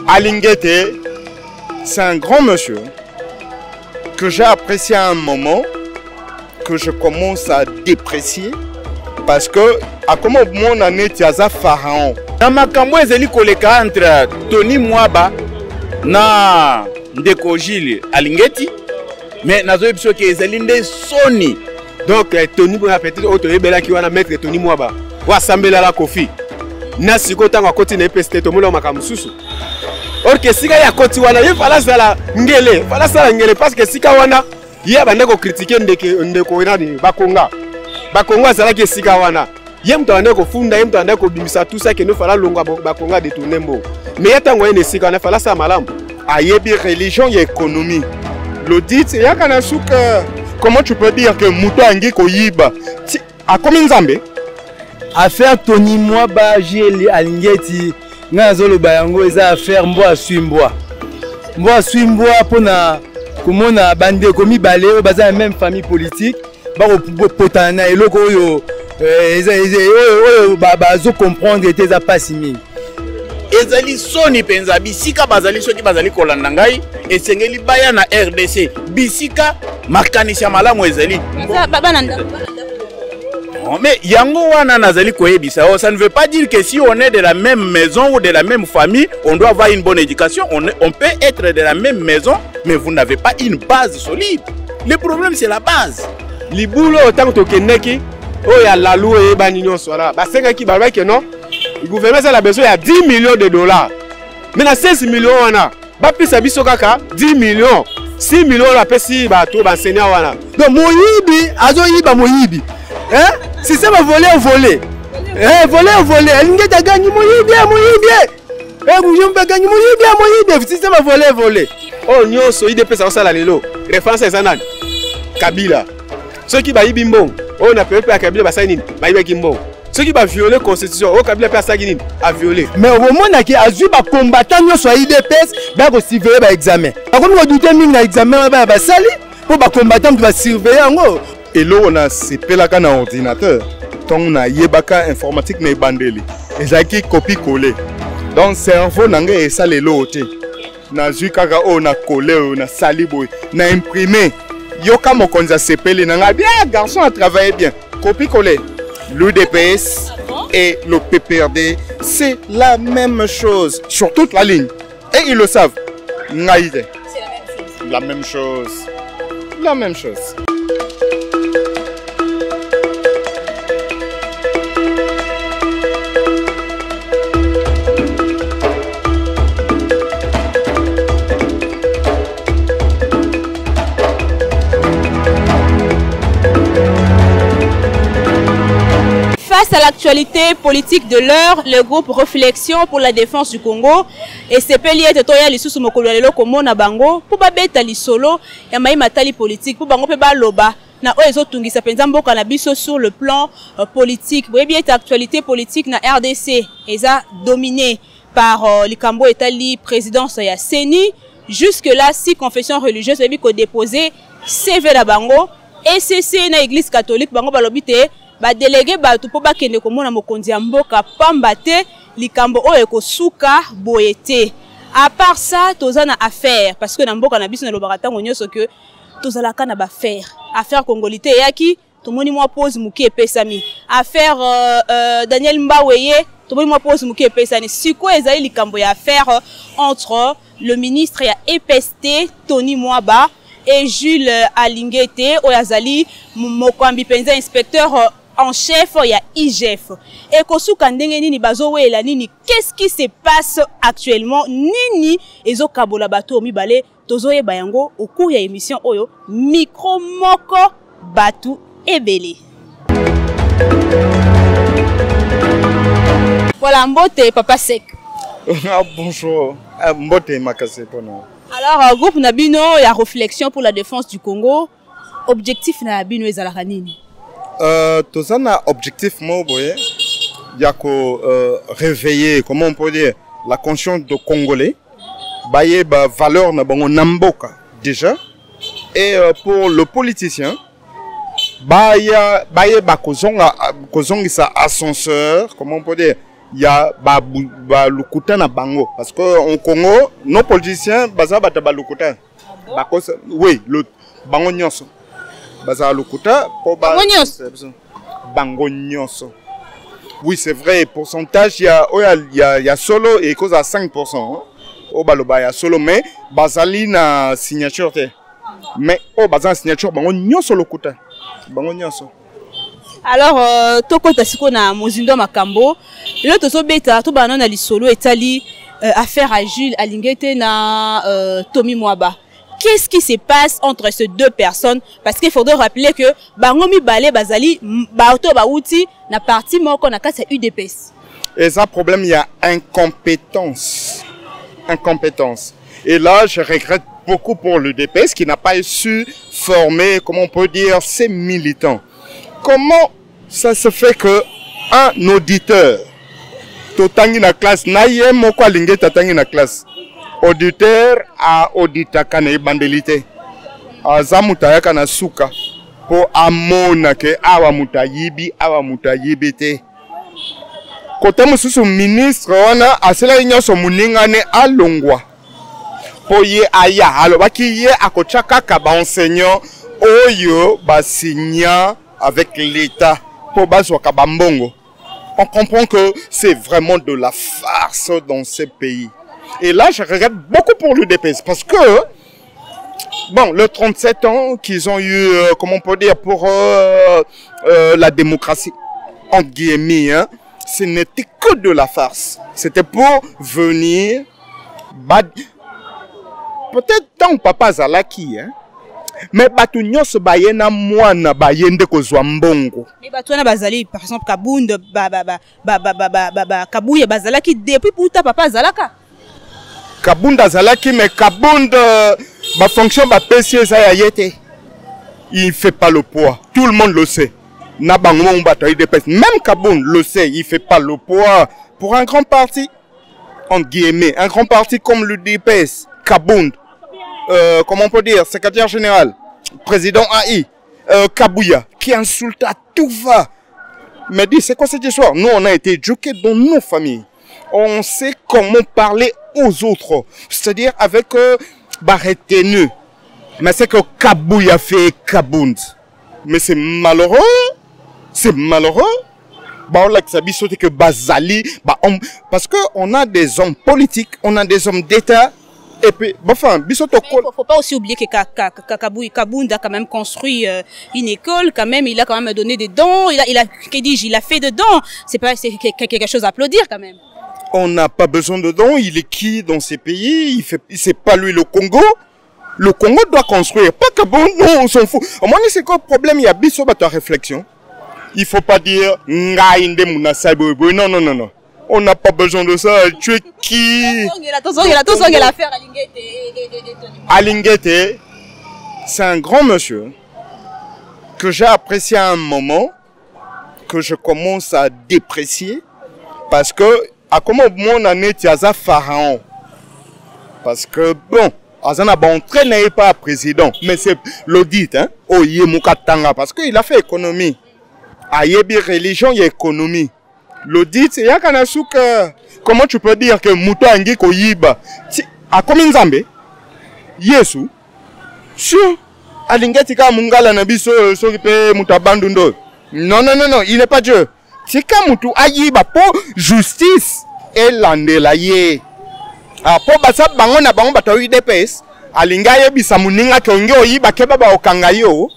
Alinguete, c'est un grand monsieur que j'ai apprécié à un moment, que je commence à déprécier, parce que à comment mon année tiaza pharaon. Na makambo ezeli koleka entre Tony Mwaba na Ndeko Jules Alingeti, mais nazo biso ke ezeli nde soni. Donc Tony Mwaba peut-être otoyebela ki wana maître Tony Mwaba wa sambela la Kofi. Na siko tanga koti na EPST to mola makambo susu. Or que sika ya koti wana ye fala sala ngele parce que sika wana ye bande ko critiquer ndeko nani bakonga sala ke sika wana ye mtu ande ko funda ye mtu ande ko bimisa tout ça que no fala longa bakonga de tourner mbo mais yatango ene sika na fala sa malamu ayebi religion et économie l'audit yakana suka. Comment tu peux dire que muto angi ko yiba a combien nzambe affaire Tony Mwaba Jules Alingeti nga zoloba yango eza affaire mboa swimboa pona komona bande komi balé baza même famille politique ba potana na eloko oyo bazo comprendre ete za pasi mingi ezali soni penza bisika bazali soki bazali kolanda ngai esengeli baya na RDC bisika makanisi malamu ezali mais yango wana nazali koyebisa ça ne veut pas dire que si on est de la même maison ou de la même famille on doit avoir une bonne éducation. On peut être de la même maison mais vous n'avez pas une base solide. Le problème c'est la base. Libulo autant to keneki o ya lalu e ba ninyo sola ba senga ki ba ke non le gouvernement a besoin de 10 millions de dollars. Mais na 16 millions wana ba pisa biso kaka 10 millions 6 millions la pesi ba to ba enseignant wana. Donc moyibi azo yiba moyibi. Hein? Si ça va voler, on voler. Voler. Elle n'a gagné moyibi. Si ça va voler. Oh, nous sommes des personnes à la lelo. Référence à Zanan. Kabila. Ceux qui baillent bimbo. Oh, on a peur à Kabila Bassanin. Baillent bimbo. Ceux qui va violer la constitution. Oh, Kabila Bassanin a violé. Mais au moment où il a vu les combattants sur IDPS, il va surveiller l'examen. Par contre, on va douter de l'examen. Il va salir. Pour les combattants, il va surveiller. Et là, on a CPLaka na ordinateur. Donc, on a Yebaka informatique na bandeli. Et ça qui copie-coller. Donc, cerveau n'a pas ça les lots. Na Zukaka, on a collé, on a saliboy, on a imprimé. Yoka Mokonza CPL, n'a bien, garçon a travaillé bien. Copie-coller. L'UDPS et le PPRD, c'est la même chose. Sur toute la ligne. Et ils le savent. Naïde. C'est la même chose. La même chose. Face à l'actualité politique de l'heure, le groupe Réflexion pour la défense du Congo et CPLIE Totoya Lisusu Mokolo Lelo Komona Bango pour babeta lisolo ya mai matali politique pour bango pe ba loba na oezo tungisa penza mboka na biso sur le plan politique. Boye bien actualité politique na RDC eza dominé par likambo etali présidence ya Seni. Jusque là si confession religieuse ebi ko déposer CV la bango ECC na église catholique bango balobité ba délégué batu po bakende komona mokonzi ya mboka pamba te likambo oyo ko suka boyete. À part ça tozana affaire parce que na mboka na biso na lobaka tango nyoso que tozalaka na ba affaire congolité yaki tomoni mwa pose muki epesami affaire Daniel Mbaweye tomoni mwa pose muki epesani siko ezali likambo ya affaire entre le ministre ya EPST Tony Mwaba et Jules Alingete oyazali mokambi penza inspecteur en chef ya IGF. Et kosuka ndenge nini bazowela nini, qu'est-ce qui se passe actuellement, nini ezo kabola bato mibale tozoye bayango au cours ya émission oyo micro moko batu ebele. Voilà mbote papa sec. Bonjour. Mbote makase pona. Alors groupe Nabino ya réflexion pour la défense du Congo, objectif na Nabino ezalaka nini? Tozana objectif moboye yako réveiller, comment on peut dire, la conscience de Congolais, baye ba valeur na bango namboka déjà, et pour le politicien baye ba kozonga sa ascenseur, comment on peut dire, il y a balukuta na bango parce que au Congo nos politiciens baza bata balukuta. Oui, le bango nyonso. Baza lukuta po bango nyonso. Oui, c'est vrai, pourcentage il y a solo et cause à 5%. Au baloba ya solo mais bazali na signature te. Mais au bazan signature bango nyonso lukuta. Bango nyonso. Alors, toko tasiko na mozindo makambo, le tozo beta to bana na lisolo etali affaire à Jules Alingete na Tommy Mwaba. Qu'est-ce qui se passe entre ces deux personnes? Parce qu'il faudrait rappeler que bangomi balé bazali baoto baouti na parti moko na kasa UDPS. Et ça problème il y a incompétence. Incompétence. Et là, je regrette beaucoup pour l'UDPS qui n'a pas su former, comment on peut dire, ses militants. Comment ça se fait que un auditeur totangi na classe naye moko alinge tatangi na classe auditeur a audita kana ibandelite azamuta yaka na suka po amona ke awa mutayibi te kote mususu ministre wana asela nyonso muningane alongwa po ye aya alobaki ye akochaka ka ba enseignant oyo basigna avec l'État pour bazwaka bambongo. On comprend que c'est vraiment de la farce dans ce pays. Et là, je regrette beaucoup pour l'UDPS parce que, bon, le 37 ans qu'ils ont eu, comment on peut dire, pour la démocratie, entre guillemets, hein, ce n'était que de la farce. C'était pour venir, peut-être tant papa Zalaki, hein, mais batu nyonso bayena mwana bayende kozwa mbongo. Mais batu na bazali par exemple Kabunda Kabuye bazalaki depuis puta papa Zalaka. Kabunda Zalaki mais Kabunda ba fonction ba PC ça ya yete. Il fait pas le poids. Tout le monde le sait. Na bango mon bataille de peste. Même Kabunda le sait, il fait pas le poids pour un grand parti entre guillemets, un grand parti comme le DPS, Kabunda. Comment on peut dire, secrétaire général, président AI, Kabouya, qui insulte à tout va. Mais dit, c'est quoi cette histoire? Nous, on a été éduqués dans nos familles. On sait comment parler aux autres. C'est-à-dire avec retenue. Mais c'est que Kabouya fait Kabound. Mais c'est malheureux. C'est malheureux. Bah, on l'a dit que Bazali, parce qu'on a des hommes politiques, on a des hommes d'État. Et puis, enfin, il ne faut pas aussi oublier que Kabunda a quand même construit une école, quand même, il a quand même donné des dons, il a fait des dons. C'est quelque chose à applaudir quand même. On n'a pas besoin de dons, il est qui dans ces pays? C'est pas lui le Congo. Le Congo doit construire, pas Kabunda, non, on s'en fout. Au moins, c'est quoi le problème? Il y a biso ta réflexion. Il faut pas dire, non, non, non, non. On n'a pas besoin de ça. Tu es qui? Alingete, c'est un grand monsieur que j'ai apprécié à un moment, que je commence à déprécier, parce que, à comment mon année, tu as un pharaon. Parce que, bon, Azana Bontré n'est pas président, mais c'est l'audit, hein, Oye Mukatanga, parce qu'il a fait économie. Ayebi religion, il y a économie. L'audit, c'est Yakanasuka. Comment tu peux dire que Mouto Angi Koyiba? A combien Zambé? Yesu? Sur Alingetika Mungala Nabiso Soripe Mutabandundo. Non, non, non, non, il n'est pas Dieu. Tika Moutou Ayiba pour justice et l'andelaye. Ah, pour Basa Bangona Bangon Batawi DPS, Alingaye Bisamuninga Konge Oyiba Kebaba Okangayo.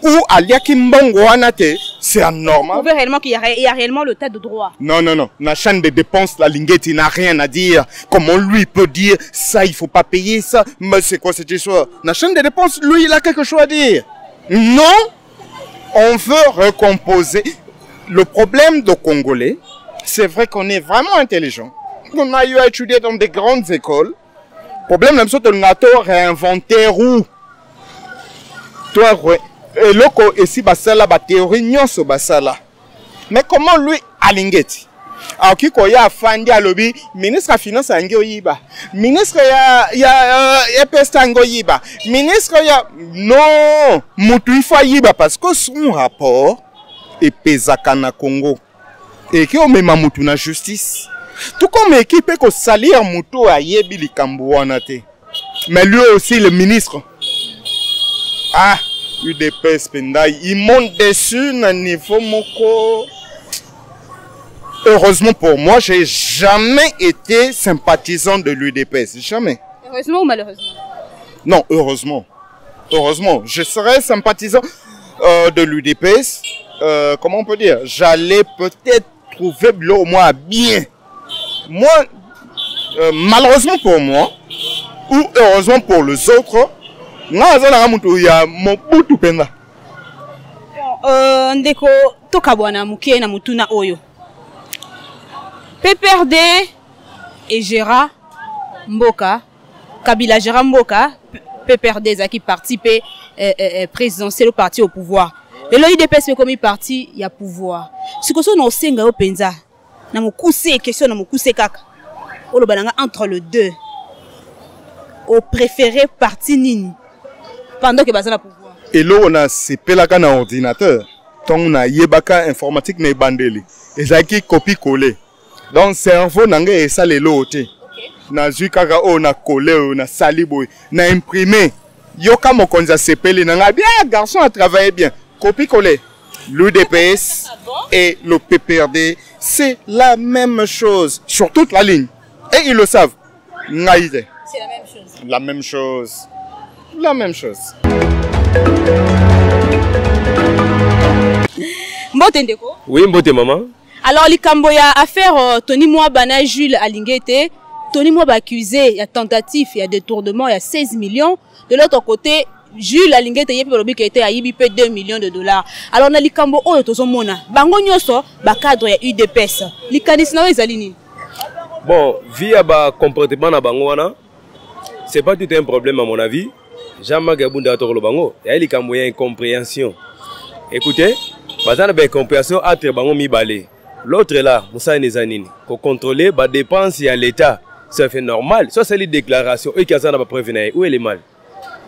Ou Aliaki Mbongo Anate, c'est anormal. Vous pouvez réellement qu'il y a réellement le tas de droit. Non, non, non. La chaîne de dépenses, la Lingette, il n'a rien à dire. Comment lui peut dire ça, il faut pas payer ça? Mais c'est quoi cette histoire? La chaîne de dépenses, lui, il a quelque chose à dire. Non, on veut recomposer. Le problème de Congolais, c'est vrai qu'on est vraiment intelligent. On a eu à étudier dans des grandes écoles. Le problème, même si on a réinventé où? Toi, et loko ici basala ba théorie nyonso basala. Mais comment lui Alingeti? Alors qui koya fandi alobi ministre de finance ango yiba. Ministre ya pesta ngo yiba. Ministre ya non, mutu ifa yiba parce que son rapport est pesaka na Congo. Et qui ont ma moutou na justice. Tout comme équipe que salir moutou a yebi li kambouanate. Mais lui aussi le ministre. Ah, UDPS Penda, il monte dessus na niveau moko. Heureusement pour moi, j'ai jamais été sympathisant de l'UDPS. Jamais. Heureusement ou malheureusement? Non, heureusement. Heureusement. Je serais sympathisant de l'UDPS. Comment on peut dire? J'allais peut-être trouver au moins bien. Moi, malheureusement pour moi, ou heureusement pour les autres, ndeko tokabwana mukie na mutuna oyo. PPRD et Gérard Mboka, Kabila Gérard Mboka, PPRD qui participe présidentiel au parti au pouvoir. Et là, UDPS fait comme parti, il y a pouvoir. Ce que nous avons au Penza, nous avons coussé question, nous avons coussé kaka. Entre les deux, au préféré parti nini, pendant que nous avons pouvoir. Et là, on a CPLAK na ordinateur, on a Yebaka informatique na bandeli. Et ça qui copie-coller. Donc, cerveau n'a pas ça les lots. Na zukaka o na collé na saliboy na imprimé. Yoka mokonza CPL na bien garçon a travaillé bien. Copie-coller. L'UDPS et le PPRD, c'est la même chose sur toute la ligne. Et ils le savent. C'est la même chose. La même chose. La même chose. Mbote ndeko? Oui, mbote maman. Alors, likambo ya affaire Tony Mwaba na Jules Alingete, Tony Mwaba accusé, il y a tentative, il y a détournement, il y a 16 millions. De l'autre côté, Jules Alingete qui a été à IBP 2 millions de dollars. Alors, na likambo oyo tozomona, bango nyoso ba cadre ya UDPS. Likanisi na ezali nini? Bon, via ba comportement na bango wana, c'est pas tout un problème à mon avis. Jean-Marc Abunda tokolo bango, il y a likambo ya incompréhension. Écoutez, bazana ba incompréhension entre bango mibale. L'autre là, Moussa Nezanini, pour contrôler les dépenses à l'État, ça fait normal. Ça, c'est les déclarations. Eux qui ont prévenu, où est le mal?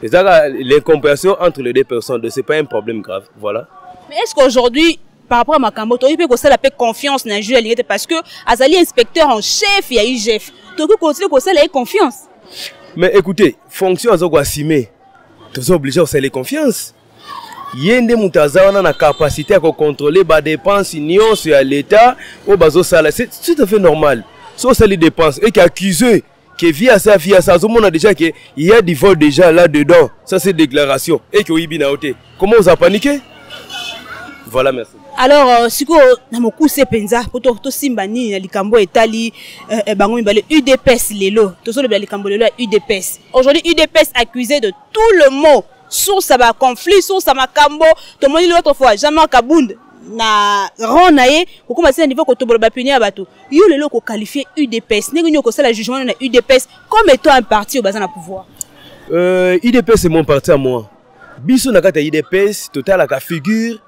L'incompréhension entre les deux personnes, ce n'est pas un problème grave. Voilà. Mais est-ce qu'aujourd'hui, par rapport à Makambo, tu peux ça la confiance dans Jules Alingete parce que Azali inspecteur en chef, il y a eu chef. Tu peux continuer que ça la confiance. Mais écoutez, fonction à Zoguasime, tu es obligé de faire confiance. Yende mutazawana na capacité à contrôler les dépenses sur l'État au bazo salaire, c'est tout à fait normal. Sauf ça les dépenses et qui accusé que via ça on a déjà que il y a du vol déjà là dedans. Ça c'est déclaration et que oui binaoté. Comment vous a paniqué? Voilà, merci. Alors si ko na mokusse penza poto to simba ni na likambo etali bango mibale UDPS lelo to so le likambo lelo UDPS. Aujourd'hui UDPS accusé de tout le mot. Source à conflit, source à Makambo, tout le monde l'autre fois, Jean-Marc Abunda na Ronaye, pour commencer à niveau que tu vas punir à bateau. Il y a le lot qualifié UDPS, n'est-ce que la jugement de UDPS comme étant un parti au bassin à pouvoir. UDPS c'est mon parti à moi. Biso na kata UDPS, total la figure,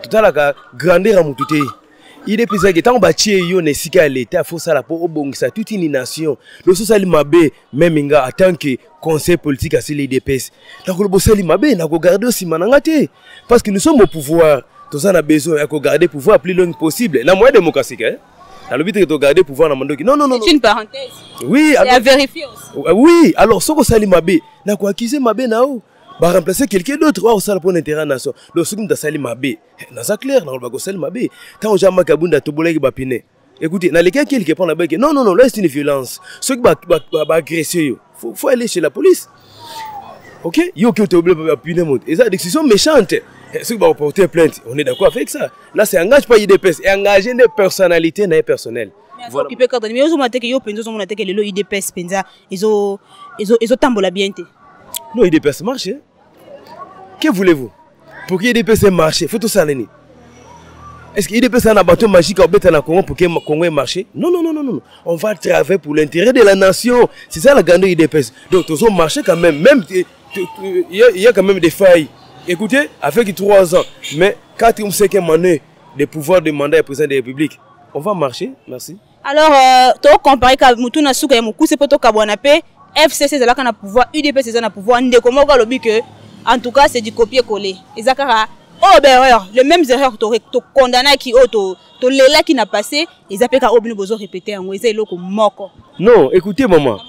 total la grandeur à mon touté. UDPS est tant bâti yo ne sika à l'État, faut ça la pour obongisa toute une nation. Le social mabé même inga en tant que conseil politique à l'UDPS. Donc le bossali mabé n'a ko garder aussi manangate parce que nous sommes au pouvoir. Tout ça a besoin de garder le pouvoir le plus long possible. Na moyen démocratique hein. Dans le but de garder le pouvoir na mandoki. Non. C'est une parenthèse. Oui, c'est à vérifier aussi. Oui, alors ce que sali mabé n'a ko accuser mabé na ou va remplacer quelqu'un d'autre ou ça pour l'intérêt nation. Donc ce que sali mabé, na ça clair na ko sali mabé. Tant Jean-Marc Abunda to bolaki ba piné. Écoutez, dans les cas qui prend la bague, non, là c'est une violence. Ceux qui va agresser, faut aller chez la police. Ok? Yo qui te obligé à punir monde. Et ça, des décisions méchantes. Ceux qui vont porter plainte, on est d'accord avec ça. Là, c'est engage pas UDPS, et engager des personnalités non personnelles. Voilà. Mais ils ont dit que yo penzo ont que le UDPS penza, ils ont tambola bien té. Non, UDPS marche. Que voulez-vous? Pour que UDPS marche, faut tout ça l'année. Est-ce qu'il y a un bateau magique au Bétana Congo pour que le Congo marche? Non. On va travailler pour l'intérêt de la nation. C'est ça la grande UDPS. Donc, tous ont marché quand même. Même il y a quand même des failles. Écoutez, avec 3 ans, mais 4 ou 5e année de pouvoir de mandat du président de la République, on va marcher. Merci. Alors, tu as comparé avec Moutouna Souka et Moukou, c'est pour toi Kabouanape, FCC, c'est là qu'on a pouvoir, UDPS, c'est là qu'on a pouvoir. En tout cas, c'est du copier-coller. Et ça, oh ben erreur les mêmes erreurs to condamné qui to lela qui n'a passé ils appellent ka obino bozo répéter en wese eloko moko. Non, écoutez maman.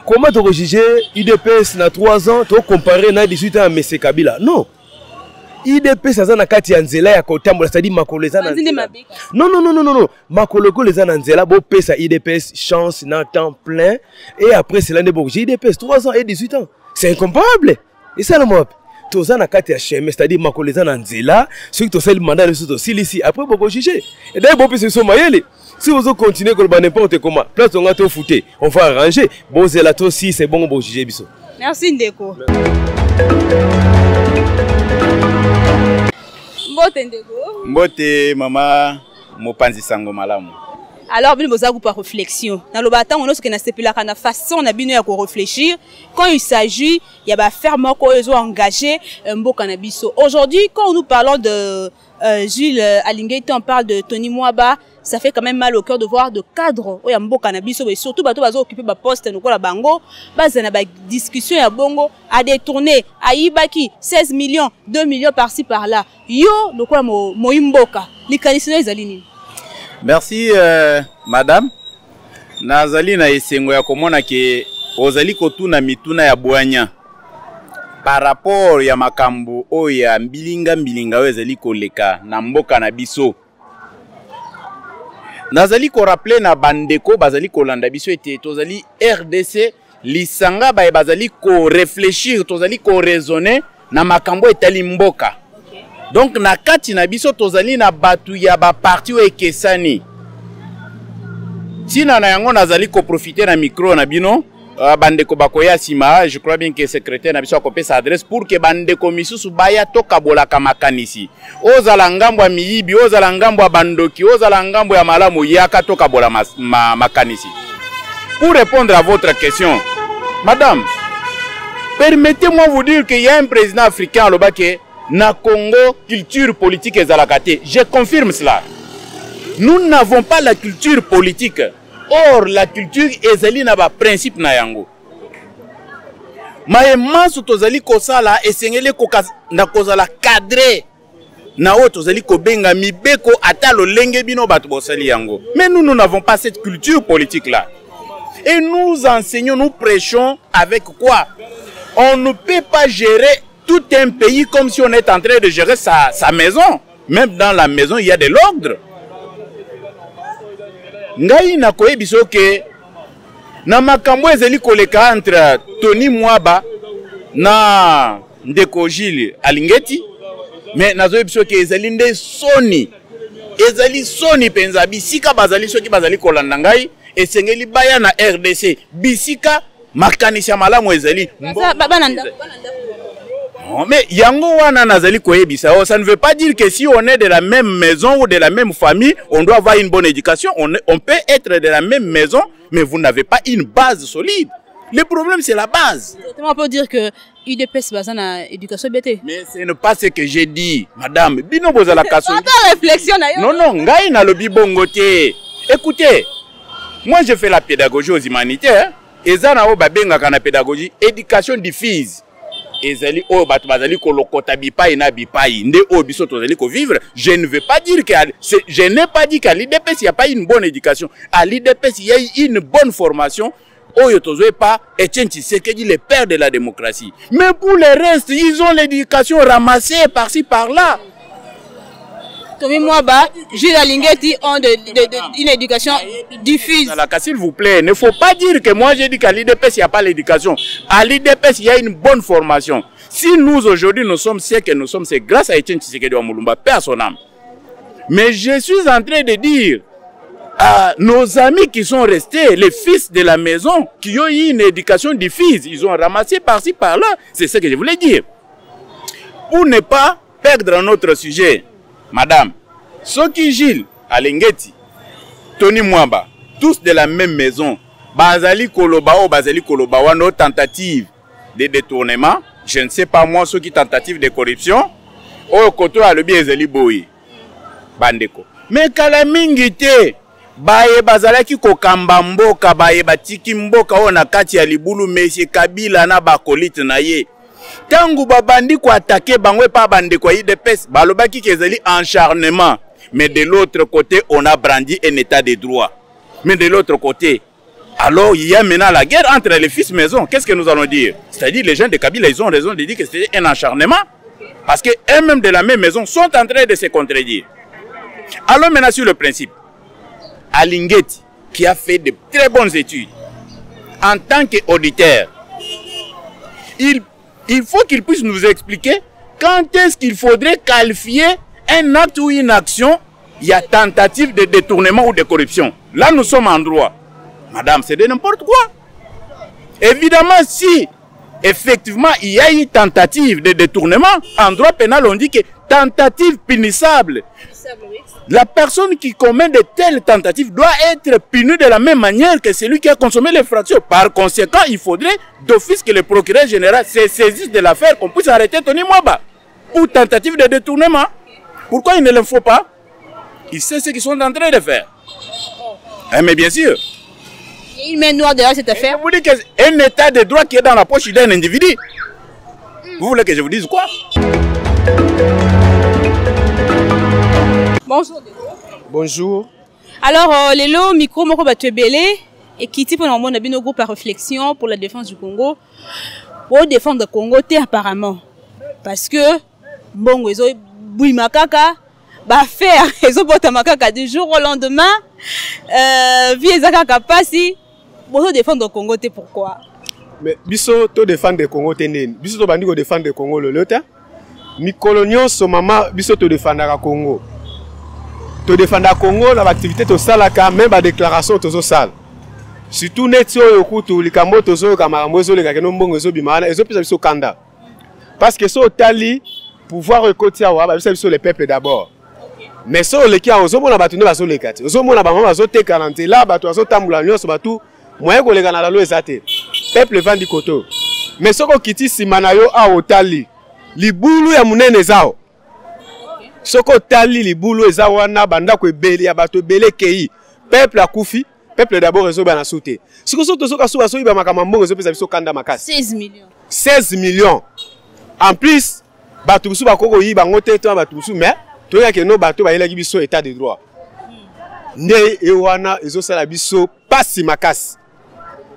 Comment tu juger IDPS na 3 ans, tu comparer na 18 ans à M. Kabila? Non. IDPS ça na kati ya nzela ya kotambola, c'est-à-dire makolo za na nzela. Non. Makolo ko les na nzela bo pesa IDPS chance na temps plein et après c'est l'année bon IDPS 3 ans et 18 ans. C'est incomparable. Et ça le mot. Toza na kati ya chemin, c'est-à-dire makolo za na nzela, ceux qui to sel mandat de silisi après beaucoup juger. Et d'ailleurs bo pesa so mayele. Si vous continuez comme n'importe comment, place on va te foutre, on va arranger. Bon c'est là toi aussi c'est bon bon juger biso. Merci Ndeko. Mbote Ndeko. Mbote mama mopanzi sango malamu. Alors bino boza ku par réflexion. Na lo batang on que na sepelaka na façon na bino ya ko réfléchir quand il s'agit ya ba faire moko ezo engagé mboka na biso. Aujourd'hui quand nous parlons de Jules Alingeti, on parle de Tony Mwaba, ça fait quand même mal au cœur de voir de cadres oya mboka na biso et surtout bato bazo occuper ba poste no la bango baza na ba discussion ya bongo a détourner a ibaki 16 millions 2 millions par-ci par-là yo lokola moimboka likanisi na ezali nini. Merci madame. Nazali na esengo ya komona ke ozali kotuna mituna ya bwanya par rapport ya makambo oya mbilinga ezali koleka na mboka na biso. Nazali ko rappeler na bandeko bazali kolanda biso ete tozali RDC lisanga bazali ko réfléchir tozali ko raisonner na makambo etali mboka. Donc na kati na biso tozali na batu ya ba parti o ekesani. Tina na yango nazali ko profiter na micro na bino bandeko bakoya sima, je crois bien que secrétaire na biso akopé sa adresse pour que bandeko misusu baya toka bolaka makanisi. Ozala ngambo ya miyibi, ozala ngambo ya bandoki, ozala ngambo ya malamu yaka toka bola makanisi. Pour répondre à votre question, madame, permettez-moi vous dire qu'il y a un président africain au Baké na Congo culture politique ezalakate. Je confirme cela. Nous n'avons pas la culture politique. Or la culture ezali na ba principe na yango. Mayemansu tozali kosala esengele na kozala cadré na o tozali kobenga mibeko atalo lenge bino bato bosali yango. Mais nous n'avons pas cette culture politique là. Et nous enseignons, nous prêchons avec quoi? On ne peut pas gérer tout un pays comme si on est en train de gérer sa maison. Même dans la maison, il y a de l'ordre. Ngai na koyebiso ke na makambo ezeli koleka entre Tony Mwaba na Ndeko Jules Alingeti, mais nazoyebiso ke ezeli nde soni. Ezali soni penza bisika bazali soki bazali kolanda ngai esengeli baya na RDC bisika makanisi ya malamu ezali. Non, mais yango wana nazali koyebisa, ça ne veut pas dire que si on est de la même maison ou de la même famille, on doit avoir une bonne éducation. On peut être de la même maison, mais vous n'avez pas une base solide. Le problème, c'est la base. On peut dire que UDPS base na éducation BT. Mais ce n'est pas ce que j'ai dit, madame. Bino bozala kaso. Réflexion non, ngai na lobi bongote. Écoutez, moi je fais la pédagogie aux humanitaires. Et ça na o babenga kana pédagogie, éducation diffuse. Ezali o bato bazali kolokota bipai na bipai nde o biso tozali ko vivre. Je ne veux pas dire que je n'ai pas dit qu'à l'IDPS il n'y a pas une bonne éducation. À l'IDPS il y a une bonne formation. Oyo tozoe pas Etienne Tshisekedi le père de la démocratie. Mais pour le reste, ils ont l'éducation ramassée par-ci par-là. Tony Mwaba, Jules Alingeti ont une éducation diffuse. S'il vous plaît, il ne faut pas dire que moi j'ai dit qu'à l'IDPS il n'y a pas l'éducation. À l'IDPS il y a une bonne formation. Si nous aujourd'hui nous sommes ce que nous sommes, c'est grâce à Etienne Tshisekedi wa Mulumba, paix à son âme. Mais je suis en train de dire à nos amis qui sont restés, les fils de la maison, qui ont eu une éducation diffuse, ils ont ramassé par-ci par-là. C'est ce que je voulais dire. Pour ne pas perdre notre sujet, madame, Soki Jules Alingeti, Tony Mwaba, tous de la même maison, Bazali Koloba ou Bazali Koloba, ou nos tentatives de détournement, je ne sais pas moi, ceux qui tentatives de corruption, au côté à l'objet Ezeli Boyi, Bandeko. Mais Kalamingite, Baye Bazalaki Kokamba Mboka, Baye Batiki Mboka, on a Kati ya Libulu, Messie Kabila na Bakolite na ye. Tangu babandi ko attaquer bango pa bande ko IDPS, balobaki kezeli encharnement. Mais de l'autre côté, on a brandi un état de droit. Mais de l'autre côté, alors il y a maintenant la guerre entre les fils maison. Qu'est-ce que nous allons dire? C'est-à-dire les gens de Kabila, ils ont raison de dire que c'était un acharnement. Parce qu'eux-mêmes de la même maison sont en train de se contredire. Alors maintenant sur le principe, Alingeti, qui a fait de très bonnes études, en tant qu'auditeur, il faut qu'il puisse nous expliquer quand est-ce qu'il faudrait qualifier un acte ou une action, il y a tentative de détournement ou de corruption. Là, nous sommes en droit. Madame, c'est de n'importe quoi. Évidemment, si effectivement il y a eu tentative de détournement, en droit pénal, on dit que tentative punissable. La personne qui commet de telles tentatives doit être punie de la même manière que celui qui a consommé l'infraction. Par conséquent, il faudrait d'office que le procureur général se saisisse de l'affaire, qu'on puisse arrêter Tony Mwaba pour tentative de détournement. Pourquoi il ne le faut pas? Il sait ce qu'ils sont en train de faire. Mais bien sûr. Il y a une main noire derrière cette affaire. Vous voulez qu'un état de droit qui est dans la poche d'un individu. Vous voulez que je vous dise quoi? Bonjour. Bonjour. Alors, Lelo, micro, moko batwebele, et qui type on a bien groupe à réflexion pour la défense du Congo. Pour défendre le Congo, apparemment. Parce que, bon, ils ont bouillé makaka, bah faire, ils ont boté makaka du jour au lendemain, vie zakaka passi, pour défendre le Congo, pourquoi? Mais, biso, to défendre le Congo, biso, to bandi ko défendre le Congo, le lota. Mi colonion, so mama, biso, to défendre le Congo. To défendre le Congo, l'activité to salaka, même la déclaration to so sal. Surtout netio yokutu likambo to so kamarambo zo le kakeno mbongo zo bimana, ezo pisa biso kanda. Parce que so tali pouvoir rekotia wa, ba biso les peuples d'abord. Mais so le kia ozo mona batu ne baso le kati. Ozo mona ba mama zo te kalante la batu zo tambula nyonso batu moyen ko le kana la lo ezate. Peuple vandi koto. Mais soko kiti simana yo a otali. Libulu ya munene zao. Soko tali libulu eza wana banda ko ebeli ya bato ebele kei peuple akufi peuple d'abord ezo bana sauté siko soto soka so baso iba makamambo ezo pesa biso kanda makasi 16 millions en plus bato biso bakoko yiba ngote to bato biso mais to ya ke no bato ba yela biso état de droit nde e wana ezo sala biso pasi makasi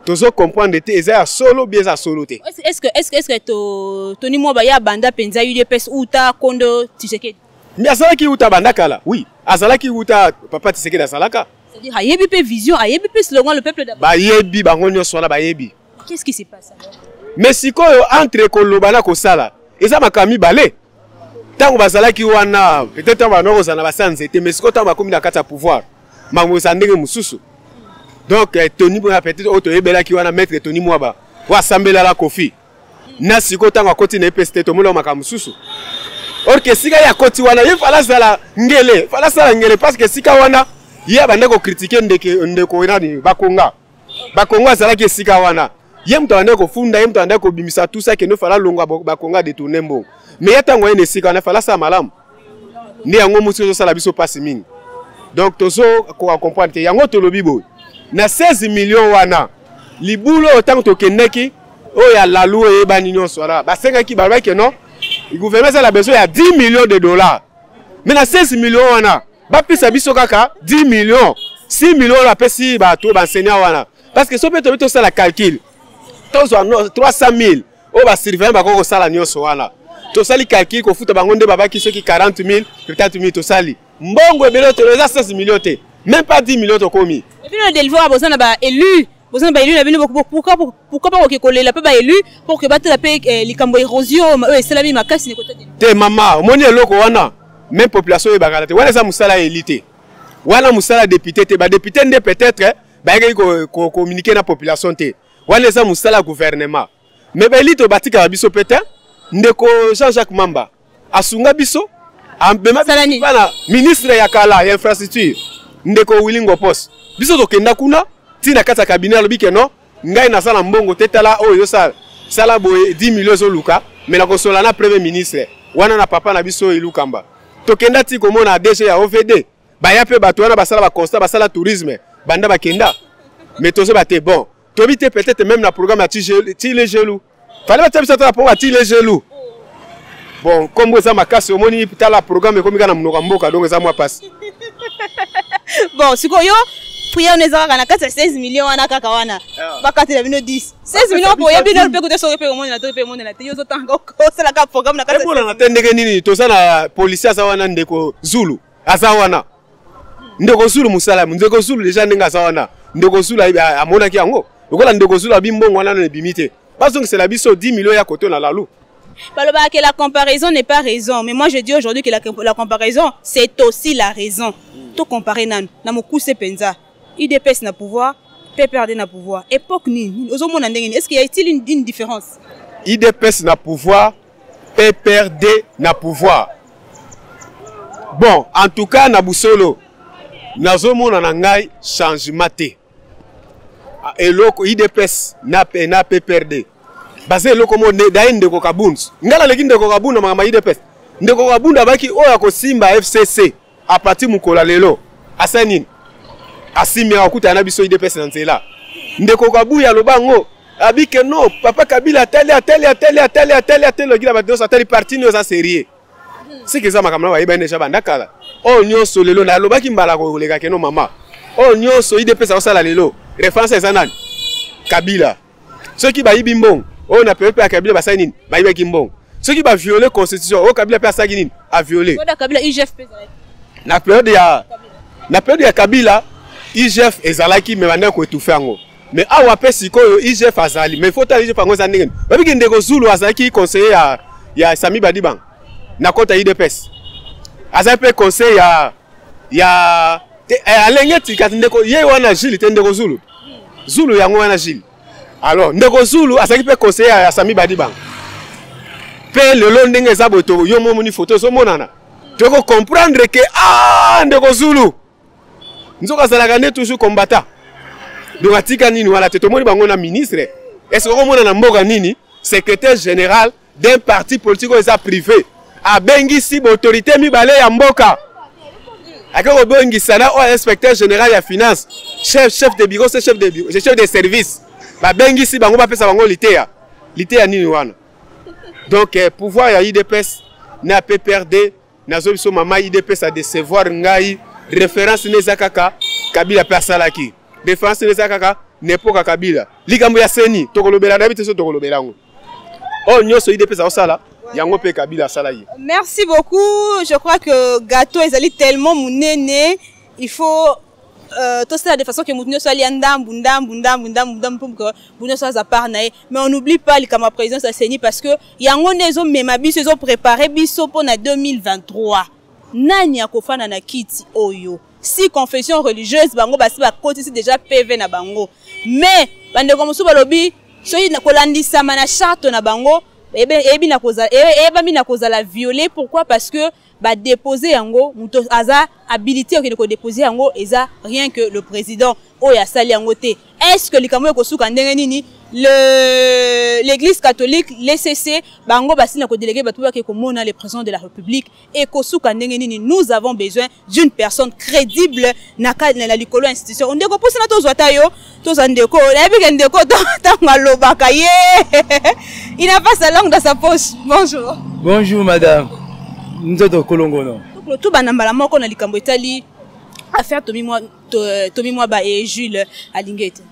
tozo comprendre te eza ya solo bien za solo te. Est-ce que Tony Mwaba ya banda penza UDPS ou ta kondo Tshisekedi? Mais azalaki uta bandakala, oui. Azalaki uta papa Tshisekedi azalaka. C'est-à-dire ayebi pe vision, ayebi pe slogan le peuple d'abord. Ba yebi bango nyonso wana ba yebi. Qu'est-ce qui se passe alors? Mais sikoyo entre kolobana ko sala, eza makami balé. Tango bazalaki wana, peut-être banoko zana basanze te, mais sikoyo tango bakomi na kati ya pouvoir. Mango sandenge mususu. Donc Tony Mwaba peut-être auto yebelaki wana maître Tony Mwaba. Wa sambela la kofi. Na sikoyo tango akoti na EPST to mola makamu mususu. Or que sika ya koti wana il fallait sala ngele parce que sika wana ya bande ko critiquer ndeko nani bakonga sala ke sika wana ye mto ande ko funda ye mto ande ko bimisa tout ça que ne fala longa bakonga de tourner mbo mais ya tango ene sika na fala sa malamu ndi yango musu zo sala biso passe mingi donc tozo ko comprendre que yango to lobibo na 16 millions wana libulo autant to keneki o ya lalu e bani nyonso wana ba senga ki ba ke non. Le gouvernement a besoin de 10 millions de dollars. Maintenant 16 millions wana. Ba pisa biso kaka 10 millions. 6 millions la pesi ba to ba enseignant wana. Parce que so peut to ça la calcul. 300 000 o ba surveillant ba ko sala nyonso wana. To sali calcul ko futa bango nde baba ki soki 40 000, 30 000 to sali. Mbongo ebelo to 16 millions te. Même pas 10 millions to komi. Et puis le délivré a besoin d'aba élu. Pourquoi pas que la peuple élu pour que batte la paix les cambo érosion c'est la même casse te maman moni eloko wana même population e bakala te wana za musala élité wana musala député te ba député ndé peut-être ba ko communiquer na population te wana za musala gouvernement mais ba élité batika biso peut-être ndeko Jean-Jacques Mamba asunga biso ambema bana ministre ya kala ya infrastructure ndeko Wilingo Post biso to kenda kuna tina kata cabinet alobi ke non ngai na sala mbongo tetala oyo sala boye 10 millions zo luka mais na kosola na premier ministre wana na papa na biso ilukamba to kenda ti komona DG ya OVD ba ya pe bato wana basala ba constat basala tourisme banda ba kenda mais tozo ba te bon to bité peut-être même na programme ya ti les gelou Fallait pas ça pour attirer les jaloux. Bon, comme vous avez ma casse au moni, le programme comme il y a un mboka, donc ça moi passe. Bon, si quoi yo, pour y aller on a 16 millions on a kakawana. Pas 4 10. 16 millions pour y aller on peut écouter sur le monde, on peut monde là. Yo zo tango, c'est la programme na 16. Pour on attendre nini, to ça na policier ça wana ndeko Zulu. Azawana. Ndeko Zulu musala, ndeko Zulu déjà ndenga azawana. Ndeko Zulu amona ki yango. Lokola ndeko Zulu abimbo wana na bimité. Parce que c'est la biso 10 millions ya côté na la lou. Que la comparaison n'est pas raison, mais moi je dis aujourd'hui que la comparaison c'est aussi la raison. Tout comparer nan na mokuse penza. IDPS na pouvoir, PPRD na pouvoir. Époque ni ozomona ndenge. Est-ce qu'il y a une différence? IDPS na pouvoir, PPRD na pouvoir. Bon, en tout cas na busolo nazomona na ngai changement te. Et loko IDPS na PPRD. Basé loko mo d'ailleurs ndeko Kabuns. Ngala leki ndeko Kabunda mama IDPS. Ndeko Kabunda baki oya ko Simba FCC a partir mukola lelo. Asanini. Asimi akuta na biso IDPS na nzela. Ndeko Kabuya lobango abike no papa Kabila tele gila ba dosa tele parti no za sérieux. C'est que ça makamna wa ibane jabanda kala. Oh nyonso lelo na lobaki mbala ko lega keno mama. Oh nyonso IDPS osala lelo. Référence ezanani. Kabila. Ceux qui ba yibimbong on a peuple à Kabila ba sainin ba ibe kimbong. Ceux qui ba violer constitution o Kabila pa saginin a violer. Kabila IGF na période ya Kabila IGF ezalaki me banda ko étouffer ngo. Mais awa pe sikoyo IGF azali mais faut ta IGF ngo za ndenge. Ba biki ndeko Zulu azaki conseiller ya Sami Badibang na kota IDPS. Azali pe conseiller ya alengeti katindeko ye wana Gilles tendeko Zulu. Zulu yango wana Gilles. Alors, ndeko Zulu asaki pe conseiller à Sami Badibang. Pe lelo ndenge za boto yo momoni photo so monana. Tu peux comprendre que ndeko Zulu. Nzoka zalaka ne toujours combattant. Donc atika nini wala te tomoni bango na ministre. Est-ce que komona na mboka nini secrétaire général d'un parti politique eza privé a bengi si autorité mibale ya mboka. Akoko bengi sana o inspecteur général ya finance, chef de bureau, chef de service. Ba bengi si bango ba pesa bango litea nini wana. Donc pouvoir ya IDPS na PPRD na zobiso mama IDPS a décevoir ngai référence neza kaka Kabila persalaki. Référence neza kaka nepoka Kabila. Likambo ya seni tokolobela na biteso tokolobelango. Oh nyonso IDPS osala yango pe Kabila sala yi. Merci beaucoup. Je crois que gâteau ezali tellement munene, il faut tout ça de façon que nous soit ndambu pour que nous soit à part nae, mais on n'oublie pas les camarades présidents à Seni parce que yango nezo mema biso zo préparé biso pour na 2023 nani akofana na kiti oyo si confession religieuse bango basi ba kotisi déjà PV na bango mais bande comme so balobi soyi na kolandisa mana charte na bango ebi na koza la violer. Pourquoi? Parce que ba déposer yango muto aza habilité ko déposer yango eza rien que le président oya sali yango te. Est-ce que likamwe ko suka ndenge nini l'église catholique l'ECC bango basi na ko déléguer batu ba ko mona le président de la République et ko suka ndenge nini nous avons besoin d'une personne crédible na la likolo institution. On ndeko pousse na to zwata yo to za ndeko na bi ndeko ta ngalobaka ye. Il n'a pas sa langue dans sa poche. Bonjour. Bonjour madame. Nzoto kolongono. Tout banambala moko na likambo etali affaire Tomi Mwaba et Jules Alingeti.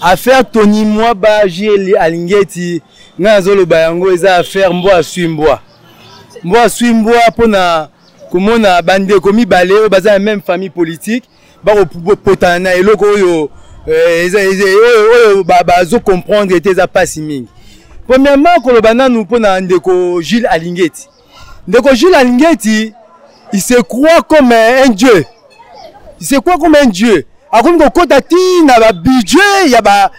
Affaire Tony Mwaba Jules Alingeti ngazolo bayango eza affaire mbwa swimbwa pona komona bande komi balé baza même famille politique ba potana na eloko oyo bazo comprendre était za pasi mingi. Premièrement kolobana nous pona ndeko Jules Alingeti. Ndeko Jules Alingeti, il se croit comme un dieu. Il se croit comme un dieu. Akomi ko kota ti na ba budget, il y a ba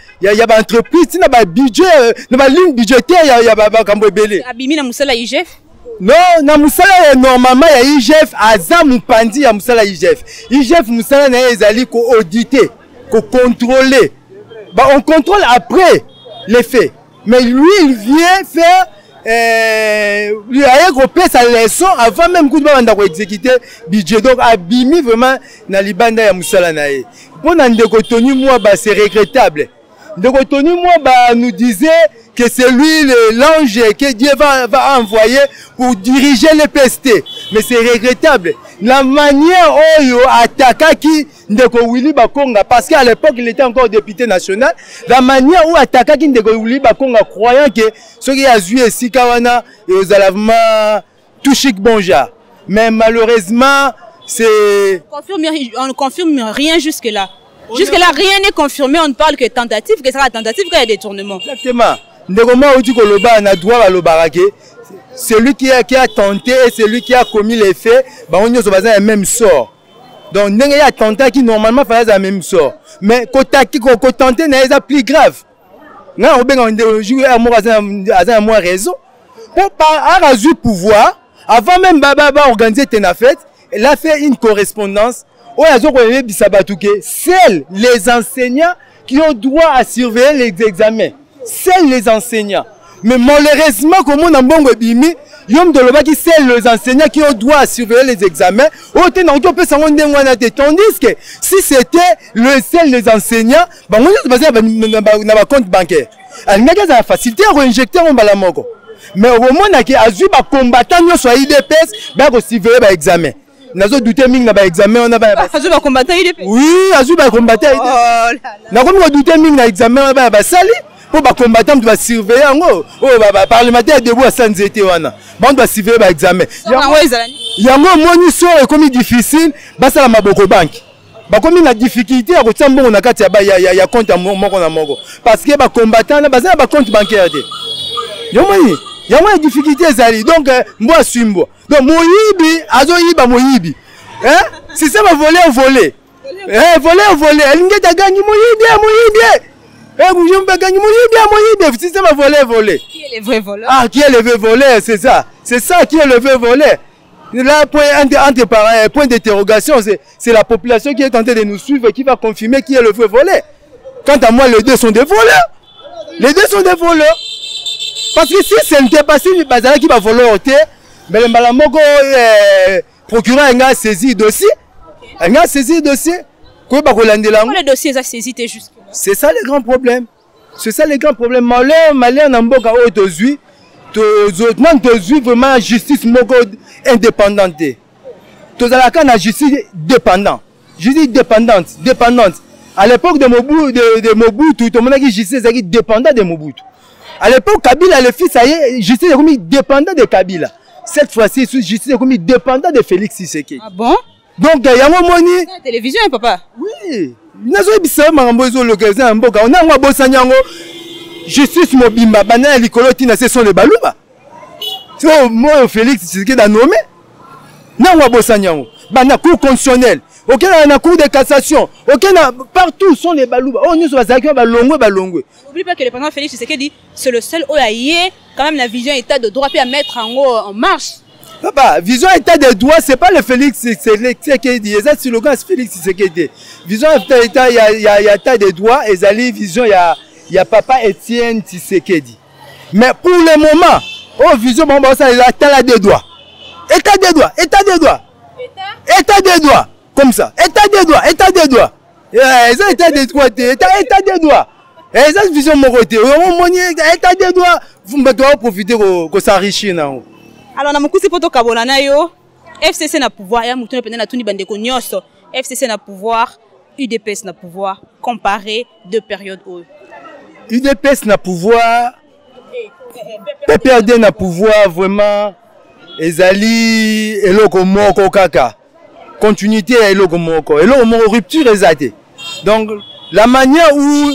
entreprise, na ba budget, na ba ligne budgétaire, il y a ba kambo ebele. Abimi na musala IGF? Non, na musala normalement ya IGF aza mupandi ya musala IGF. IGF musala na ezali ko auditer, ko contrôler. Bah on contrôle après les faits. Mais lui il vient faire lui a regroupé sa leçon avant même que nous exécuter budget. Donc abimi vraiment na libanda ya musala nae. Bon ndeko Tony Mwaba c'est regrettable. Ndeko Tony Mwaba nous disait que c'est lui l'ange que Dieu va envoyer pour diriger les PST. Mais c'est regrettable. La manière où il attaque Ndeko Willy Bakonga, parce qu'à l'époque il était encore député national, la manière où attaque Ndeko Willy Bakonga, croyant que ce qui a joué Sikawana et aux alavements tout chic bonja. Mais malheureusement, c'est... On ne confirme rien jusque-là. Jusque-là, rien n'est confirmé. On ne parle que tentative, que c'est la tentative qu'il y a détournement. Exactement. Celui qui a tenté et celui qui a commis les faits, on est basé le même sort. Donc, il y a tenté qui normalement fait le même sort. Mais quand tenter, c'est plus grave. Non, on a joué à moi raison. Pour avoir eu pouvoir, avant même Baba organiser une fête, elle a fait une correspondance. Seuls les enseignants qui ont droit à surveiller les examens. Seuls les enseignants. Mais malheureusement, comme on a bon bimi, c'est les enseignants qui ont droit à surveiller les examens. Tandis que si c'était le seul les enseignants, on a un compte bancaire. Il y a facilité à réinjecter un balamoko. Mais au moment où il y a un combattant sur IDPS, il y a surveiller l'examen. Nazo douté ming na ba examen on a ba azu ba combattant il est oui azu ba combattant na comme douté ming na examen on a ba sali pour ba combattant tu vas surveiller ngo oh ba parlementaire debout à sanzete wana ba on doit surveiller ba examen yango moni so est comme difficile ba sala maboko bank ba comme na difficulté à kotia mbongo na kati ya compte moko na moko parce que ba combattant na ba sala ba compte bancaire de yomoni il y a une difficulté, donc moi Simbo. Donc Moïbi, Azo Iba Moïbi. Hein? Si ça va voler. Voler. Elle n'a pas gagné Moïbi. Si ça va voler. Qui est le vrai voleur? Ah, qui est le vrai voleur, c'est ça. C'est ça qui est le vrai voleur. Là, point d'interrogation, c'est la population qui est tentée de nous suivre et qui va confirmer qui est le vrai voleur. Quant à moi, les deux sont des voleurs. Parce que si ce n'était pas si Bazala qui va voler au thé, mais le Malamoko procureur a saisi le dossier. Quoi le dossier a saisi juste. C'est ça le grand problème. Malheur Namboka Otozui, Tozui vraiment justice moko indépendante. Tozalaka na justice dépendante. Justice dépendante. À l'époque de Mobutu, tout le monde a dit justice dépendant de Mobutu. À l'époque, Kabila, le fils, justice est comme dépendant de Kabila. Cette fois-ci, justice est comme dépendant de Félix Tshisekedi. Ah bon? Donc, il y a un moment. La télévision, papa? Oui. On a justice mobimba, banana likolotina, ce sont les balouba. Moi, Félix Tshisekedi a nommé. Non, on a Bossanyango. Bana cour constitutionnelle. Ok, on a cour de cassation. Ok, partout sont les balouba. Oh, nous sommes à balongwe. N'oublie pas que le président Félix Tshisekedi, c'est le seul OAIE, quand même la vision état de droit, puis à mettre en marche. Papa, vision état de droit, c'est pas le Félix Tshisekedi. C'est le slogan Félix Tshisekedi. Vision état, il y a état de droit, et Zali, vision, il y a papa Étienne Tshisekedi. Mais pour le moment, oh, vision, bon, ça, il y a état de droit. État de droit. Comme ça. État de droit. État de droit. Et ça, vision mon côté. État de droit. Vous devez profiter de s'enrichir. Alors, na mukusi poto kabona na yo. FCC na pouvoir. Ya mutu na tuni bandeko nyoso. FCC na pouvoir. UDPS na pouvoir. Comparer deux périodes. UDPS na pouvoir. PPRD na pouvoir vraiment. Ezali eloko moko kaka. Continuité eloko moko rupture exacte. Donc la manière où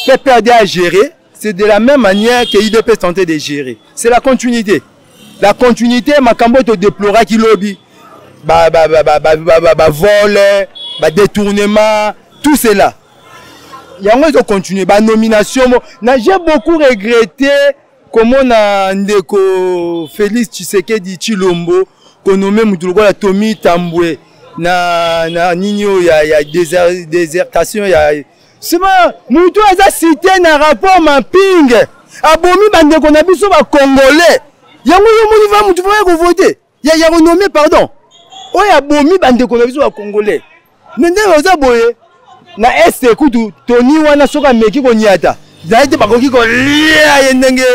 PPRD a géré, c'est de la même manière que UDPS tentait de gérer. C'est la continuité. La continuité, Makambo te déplora qui lobby. Vol, détournement, tout cela. Il y a un continuer, nomination. J'ai beaucoup regretté comment on a ndeko Félix Tshisekedi Chilombo qu'on nommé Moutoulogo la Tomi Tamboué na Nino il y a désertation il y a seulement Moutou a cité un rapport mapping abomi bande qu'on a biso ba congolais yango yo va Moutou va voter il y a renommé pardon oh abomi bande qu'on a biso ba congolais nende oza boye na est kutu Tony wana soka meki ko niata Zaite bakoki ko lia yendenge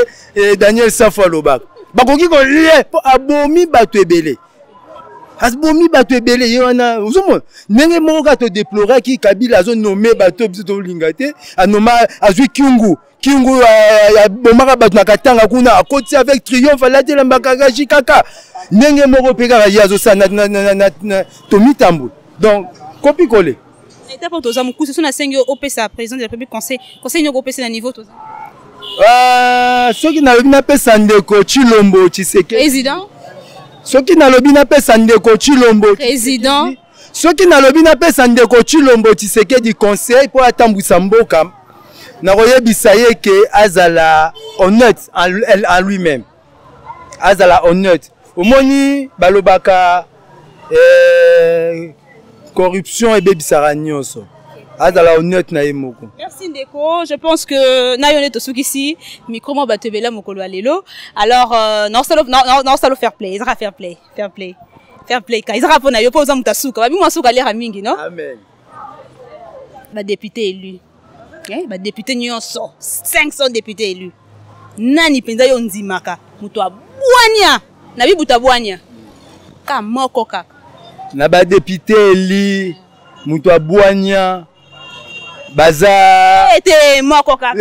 Daniel Safwa lobak. Bakoki ko lia abomi bato ebele. Asbomi bato ebele yona uzomo ndenge moko ka to déplorer ki Kabila zo nommé bato biso lingate anoma azwi Kyungu ya bomaka bato na Katanga kuna akoti avec triomphe alatela mbaka jikaka ndenge moko peka ya zo sana na tomitambu donc kopi kole étape pour toza mukusu so na sengi opesa président de la République conseil nyoko opesa na niveau toza soki na lobi na pesa ndeko Chilombo Tshisekedi président soki nalobi na pesa ndeko Chilombo président soki nalobi na pesa ndeko Chilombo Tshisekedi conseil pour atambwisa mboka na koyebisa ye ke azala honnête en lui-même azala honnête omoni balobaka corruption ebebisaka nyonso azala honnête na ye moko. Merci Ndeko, je pense que nayone to sukisi micro mo batebela mokolo alelo. Alors non salo fair play, izara fair play ka izara pona yo poza mutasuka babi mwasuka lera mingi no. Amen. Ba député élu. Ba député nyonso 500 députés élus. Nani penza yo ndimaka muto abwanya na bibuta bwanya. Ka moko kaka. Na ba député élu muto abwanya baza ete moko kaka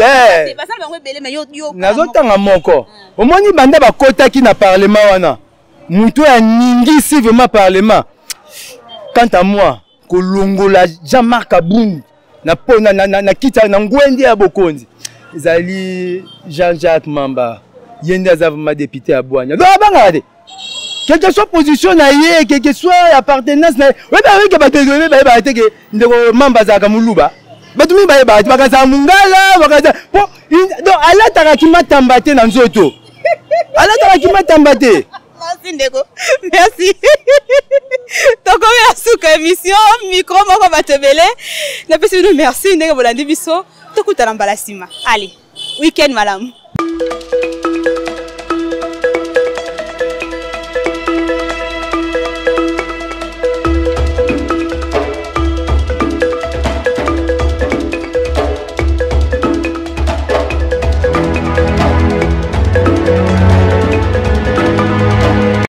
baza bango ebele mais yo nazotanga moko omoni banda bakotaki na parlement wana mutu ya ningisi vraiment parlement quant à moi kolongola Jean-Marc Abound na kita na ngwendi ya bokonzi ezali Jean-Jacques Mamba yende aza vraiment député ya Bwanya donc abanga quelle que soit position na ye quelle que soit appartenance na oui ba oui que ba désolé ba te que ndeko Mamba za kamuluba batumi baye ba bakaza mungala bakaza donc alataka kimatambate na nzoto alataka kimatambate. Merci Ndeko, merci. Donc on est sous émission micro moko batebele na pesi nous merci ndenge bolandi biso tokuta na mbalasima allez week-end malamu.